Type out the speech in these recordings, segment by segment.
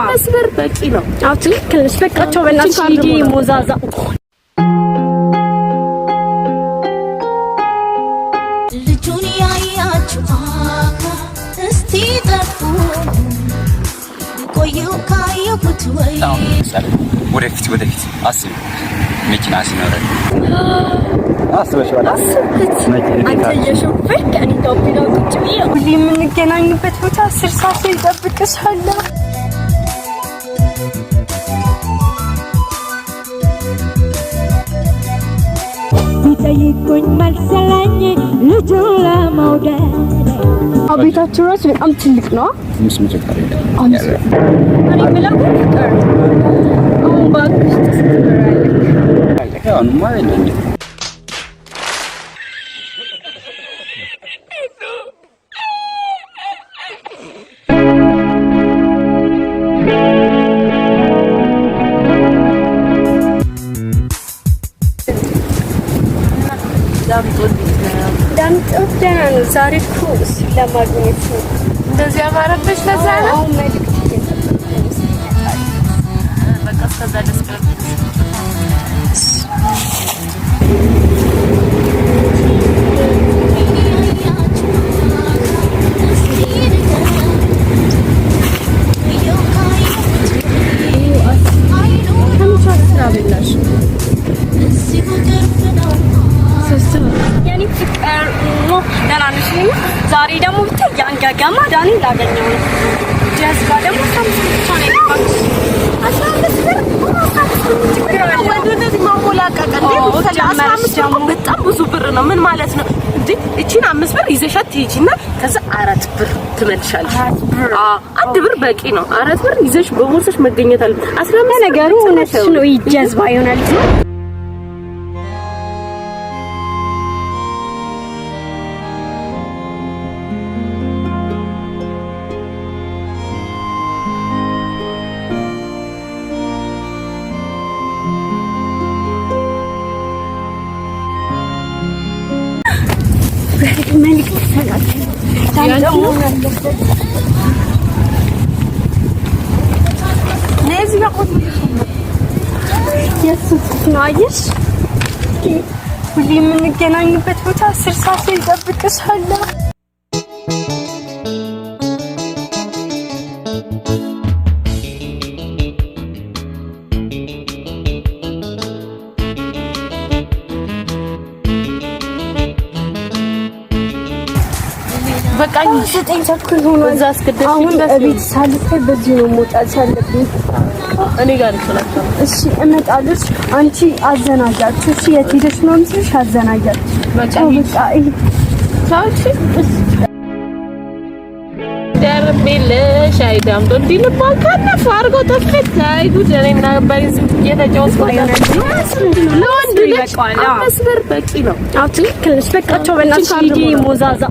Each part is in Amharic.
መስበር በቂ ነው አውጥ ከልሽ በቃቸው በእናትሽ ሂጂ ሞዛዛ ልጁን ያያችሁ እስቲ ጠፉ ቆዩ ካየሁት ወይ ወደፊት አስቢ መኪና ሲኖረን አስበሽዋል አንተ የሾፈርክ እኔ ቶፒና ቁጭ ብዬ ሁሌ የምንገናኝበት ቦታ 10 ሰዓት ይጠብቅሻለሁ ይቆኝ መልሰለኝ ልጁ ለማውደድ አቤታችሁ ራስ በጣም ትልቅ ነው ምስ መጨቃሪ እኔ ብለው ፍቅር አሁን ባክሽ ተስተምራለህ አሁን ማለት ነው ዛሬ እኮ ለማግኘት ነው እንደዚህ አማረብሽ ለዛ ነው መልክት በቃ እስከዛ ደስ ዛሬ ደግሞ ያንጋጋማ ዳኒ ላገኘው ነው ጀዝባ ደግሞ ሳምንት ነው በጣም ብዙ ብር ነው ምን ማለት ነው እንዴ እቺን 5 ብር ይዘሻት ትይጂና ከዛ 4 ብር ትመልሻለሽ አንድ ብር በቂ ነው 4 ብር ይዘሽ በቦርሳሽ መገኘት አለ 15 ነገሩ ነው ይጀዝባ ይሆናል መልክ ተሰላች ታንደው ያለበት ለዚህ ያቆጥ የሱስ ናይስ ሁሌ የምንገናኝበት ቦታ 10 ሰዓት ይጠብቅሻለሁ በቃኝ ዘጠኝ ተኩል ሆኖ እዛ አስከደሽ አሁን በቤት ሳልፈይ በዚህ ነው መውጣት ያለብኝ እኔ ጋር ልትላታ እሺ እመጣለሁ አንቺ አዘናጃችሁ እሺ የት ሄደሽ ነው ምንሽ አዘናጃችሁ በቃ ታውቺ ደርቤልሽ አይዳም ዶንዲን ባካና ፋርጎ ተፈታይ ጉደሬና ባሪዝ የተጫወት ለወንድ ልጅ መስበር በቂ ነው አውጥ ከልሽ በቃቸው በእናትሽ ሂጂ ሞዛዛ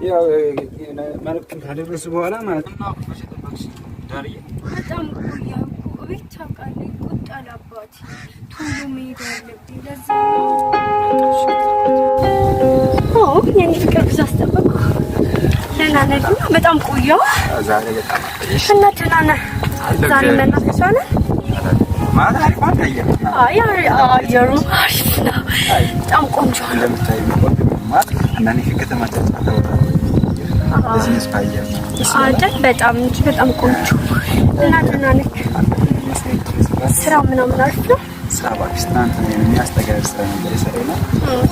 ያው መልክም ካደረሱ በኋላ ማለት ነው ዳርዬ በጣም ቆያኩ ቤት ታውቃለህ ቁጣል አባቴ ቶሎ መሄድ አለብኝ ለዛ የኔ ፍቅር ብዛስተበኩ ለናነና በጣም ቆያው ዛሬ በጣም እና ተናና ዛሬ መናፈሻ ነው ማለት አሪፍ ማለት አየር አየሩ አሪፍ ነው። በጣም ቆንጆ ነው። እንደምታይ ቆንጆ ማለት አንዳንዴ ከከተማ ተጣጣው እዚህ ስፓያ አይደል? በጣም እንጂ በጣም ቆንጆ እና ደህና ነህ? ስራ ምናምን አሪፍ ነው። ስራ ፓኪስታን የሚያስተጋር ስራ ነው የሰራነው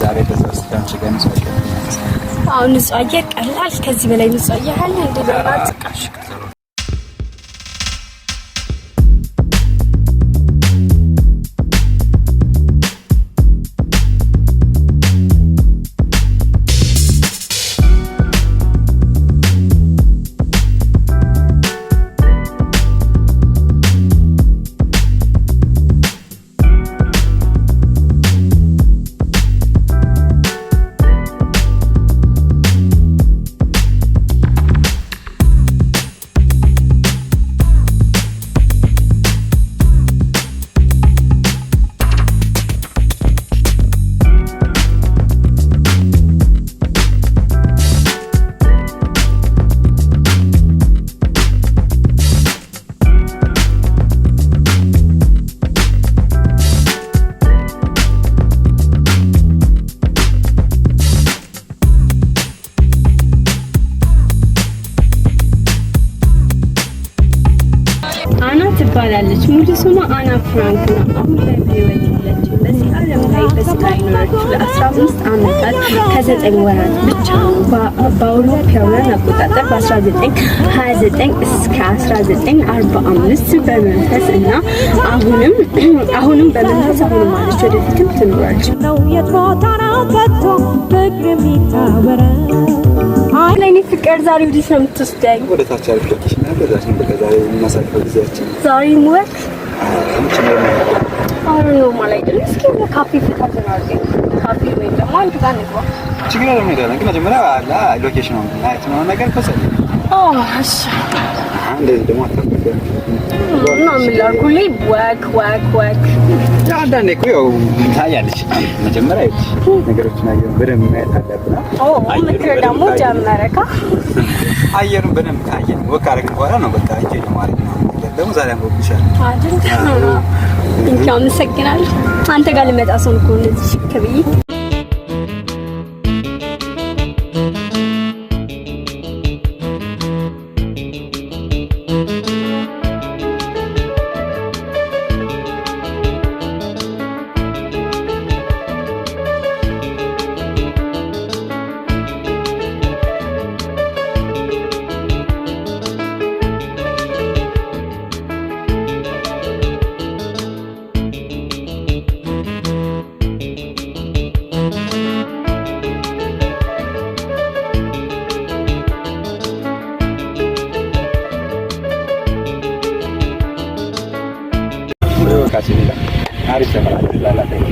ዛሬ በዛው ስታንች ገን ሰው አሁን ንጹህ አየር ቀላል ከዚህ በላይ ንጹህ አየር አለ እንዴ? በእናትህ ትባላለች። ሙሉ ስሟ አና ፍራንክ ነው። አሁን ላይ በህይወት የለችም። በዚህ ዓለም ላይ በስቃይ ኖረችው ለ15 ዓመታት ከ9 ወራት ብቻ በአውሮፓውያን አቆጣጠር በ1929 እስከ 1945 በመንፈስ እና አሁንም በመንፈስ አሁንም አለች ወደፊትም ትኖራለች። ነው የትሞታ ነው ከቶ ፍቅር የሚታወራ ለኔ ፍቅር ዛሬ ወዲህ ነው የምትወስደኝ? ወደ ታች አልፈለግሽ እና በዛች ነው ዛሬ የምናሳልፈው ጊዜያችን ዛሬ ሙወክ ነው ማለት አይደለም። እስኪ ካፌ ፍቃድ አድርገኝ ካፌ ወይ ደግሞ አንድ ጋር እንግባ። ችግር የለም እንሄዳለን። ግን መጀመሪያ ሎኬሽኑ ናይት ነው ነገር ከሰል እሺ እንደዚህ ደግሞ አታውቅም እና ምን ላድርጉልኝ? ወክ አንዳንዴ እኮ ያው ታያለች። መጀመሪያ ነገሮችን በደንብ ማየት አለብን። ምክር ደግሞ ጀመረካ አየሩን በደንብ ካየን ወክ አደረግን በኋላ ነው በቃ እንጂ ነው ማለት ነው። ደግሞ ዛሬ አንቦብሻል አይደል? እንኪያው አመሰግናለሁ። አንተ ጋር ልመጣ ሰው እኮ እንደዚህ ሽክ ብዬ አሪፍ ተመላሽ ላላተኛ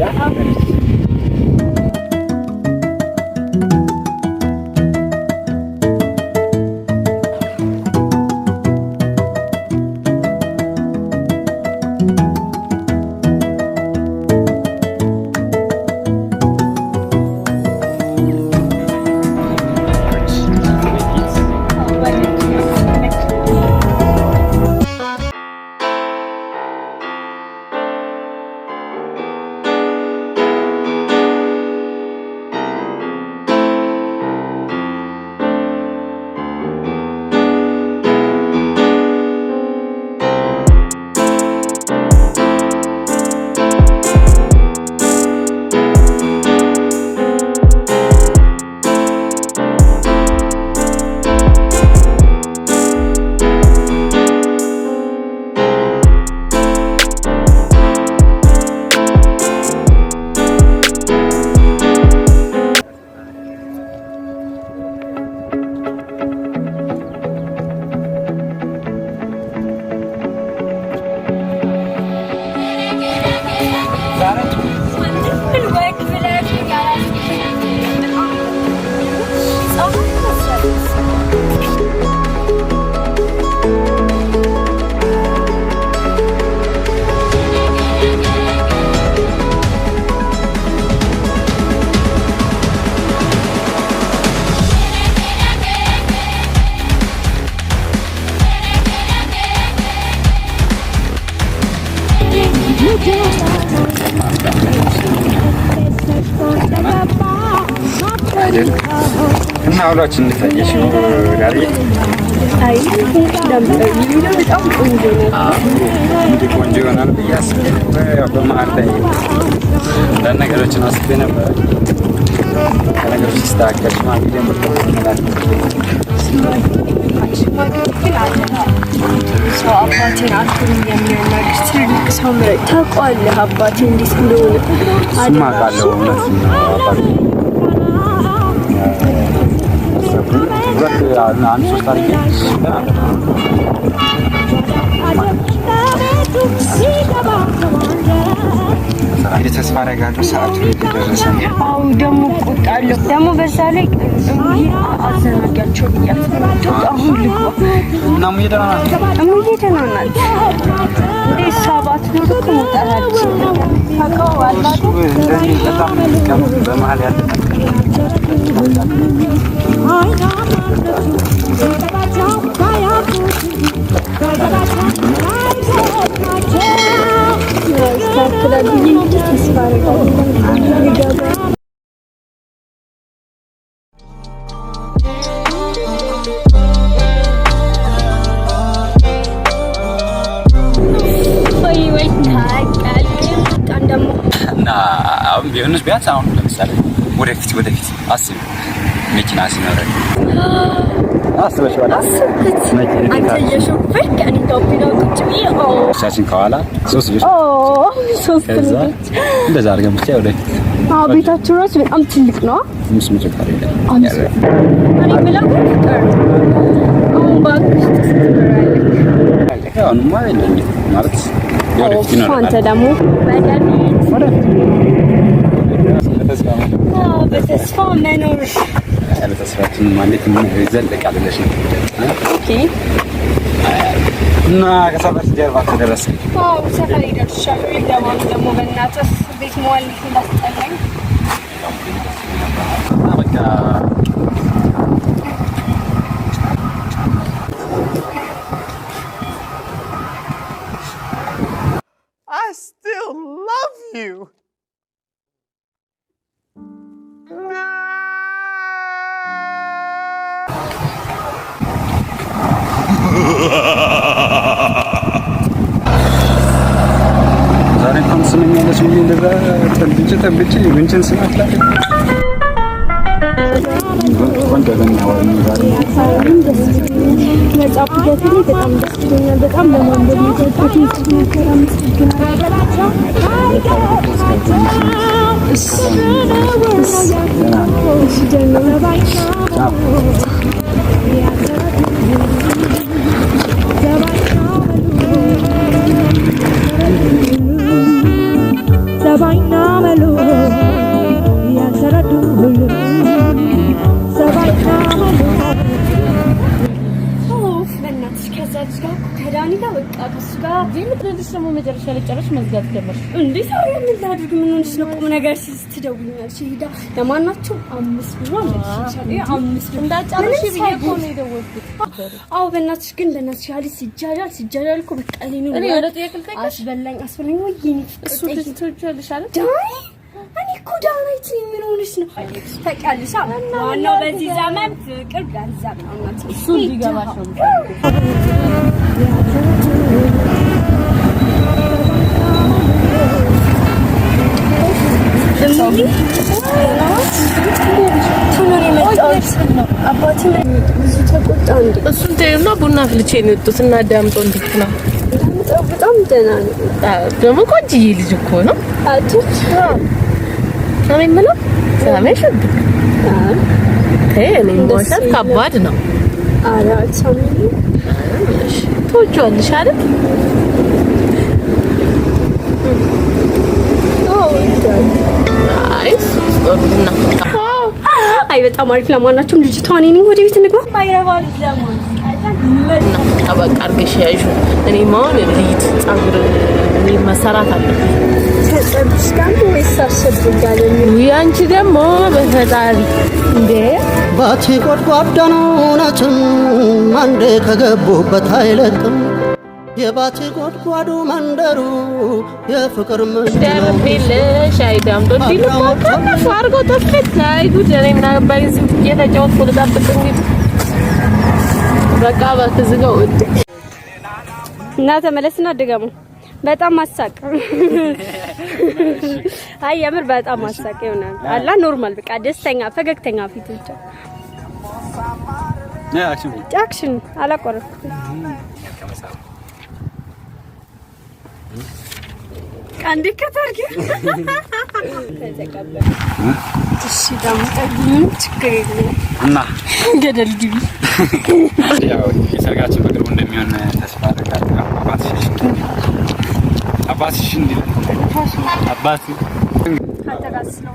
እና አውላችን እንታየሽው ዳሪ አይ በጣም ቆንጆ ነው። እንዴ ቆንጆ ይሆናል ብዬ አስቤ ነበር። ያው በመሀል ላይ አንዳንድ ነገሮችን አስቤ ነበር። ነገሮች ሲስተካከል ሽማግሌ ሰው አባቴን አክብር የሚያናግር ትልቅ ሰው ታውቀዋለህ። አባቴ እንዴት እንደሆነ አውቃለሁ። እውነት ነው አባቴ አንድ ሶስት አድርጌ ተስፋ አደርጋለሁ ሰዓቱ ደረሰ። አዎ ደግሞ እቆጣለሁ። ደግሞ በዛ ላይ አዘናጋቸው ብያለሁ። አሁን ልግባ እና ሙዬ ደህና ናት። እንዴ ሰባት ነው እኮ መጣላችሁ ታውቀዋላችሁ። እንደዚህ በጣም በመሀል ያለ ቢሆንስ ቢያንስ አሁን ለምሳሌ ወደፊት አስቢ መኪና ሲኖረን አስበሽዋል? አንተ የሾፌር ከእኔ ጋር ቢለው ቁጭ ብዬ ሻችን ከኋላ ሶስት ልጆች እንደዛ አድርገን ብቻ ወደፊት ቤታችሁ ራሱ በጣም ትልቅ ነው። ምስ መጨቃሪ እኔ ብለው አሁን ባክሽ ተስክራለች። አሁንማ ማለት ወደፊት ነው። አንተ ደግሞ በተስፋ መኖር ተስፋችን ማለት ምን ይዘልቃል ብለሽ ነው? ኦኬ እና ከሰፈር ጀርባ ተደረሰ። ሰፈር ይደርሻል። ደግሞ በእናትህ ቤት መዋል ይላስጠላኝ። በቃ I still love you. ዛሬ እንኳን ስመኛለች ምን እንደዛ ተብጭ ምንጭን ስናት ላይ በጣም ለማንበብ ከዳኒ ጋር በቃ ከሱ ጋር ምትልልሽ ደግሞ መጨረሻ ላይ ጨረሽ መዝጋት ጀመርሽ እንዴ? ሰው ምን ላድርግ? ምን ሆነሽ ነው? ቁም ነገር ስትደውልኛለሽ ሄዳ ለማናቸው 5 ብር አለሽ። 5 ብር እንዳጫረሽ ብዬ እኮ ነው የደወልኩት። አዎ በእናትሽ ግን በእናትሽ ያሊ ሲጃጃል እኮ በቃ እኔ ወደ ጥያቄ ልጠይቅሽ። አስበላኝ ወይ ይሄን እሱ ትቶቻለሽ አይደል? ዳኒ እኔ እኮ ዳናይት ምን ሆነሽ ነው? ታውቂያለሽ ዋናው በዚህ ዘመን ፍቅር ገንዘብ ነው። እናት እሱ እንዲገባሽ ነው። እሱን ተይውና ቡና ፍልቼ ነው የወጡት እና ዳምጦ እንዴት ነው? በጣም ደህና ነው። ደግሞ ቆንጆዬ ልጅ እኮ ነው። አጥች እኔ የምለው ሰሜሽን እኔ መውሰድ ከባድ ነው። ኧረ አትሰሚኝ። ትወጂዋለሽ አይደል? አይ በጣም አሪፍ። ለማናቸውም ልጅቷ እኔ ነኝ። ወደ ቤት እንግባ። ማይረባል ለማን በቃ አድርገሽ ያዥው። እኔ ማውን ልጅ ጸጉር መሰራት አለብኝ። ተጸብሽ ጋር ወይስ አሸብጋለ? አንቺ ደግሞ በፈጣሪ እንዴ ባቲ ቆድቋዳ ነው ናችን አንዴ ከገቡበት አይለቅም። የባቲ ጎድጓዱ መንደሩ የፍቅር መንደሩ ደርቤልሽ አይዳም ዶዲሉ ከፍ አድርጎ ተፈት ላይ ጉድ እኔ ምን አባይ ዝም እየተጫወትኩ ልጠብቅ እንግዲህ በቃ በትዝጋው እና ተመለስና ድገሙ በጣም አሳቅ አይ የምር በጣም አሳቅ ይሆናል አላ ኖርማል በቃ ደስተኛ ፈገግተኛ ፊት ብቻ አክሽን አላቆረጥኩም አንዴ ከተርኪ ተዘቀበ እሺ ደግሞ ጠግኝ ችግር የለም እና ገደል ግቢ ያው የሰርጋችን በቅርቡ እንደሚሆን ተስፋ አደርጋለሁ አባትሽ እንዲል አባቱ አተጋስ ነው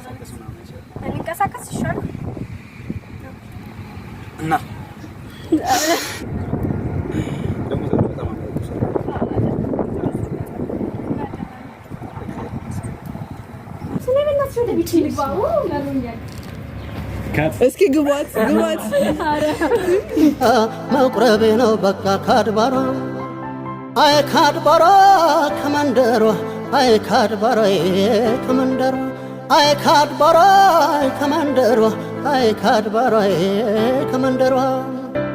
እንቀሳቀስ ይሻል እና እስኪ ግባት መቁረቤ ነው በቃ ካድባሯ አይ ካድባሯ ከመንደሯ አይ ካድባሯ ከመንደሯ አይ ካድባሯ ከመንደሯ አይ ካድባሯ ከመንደሯ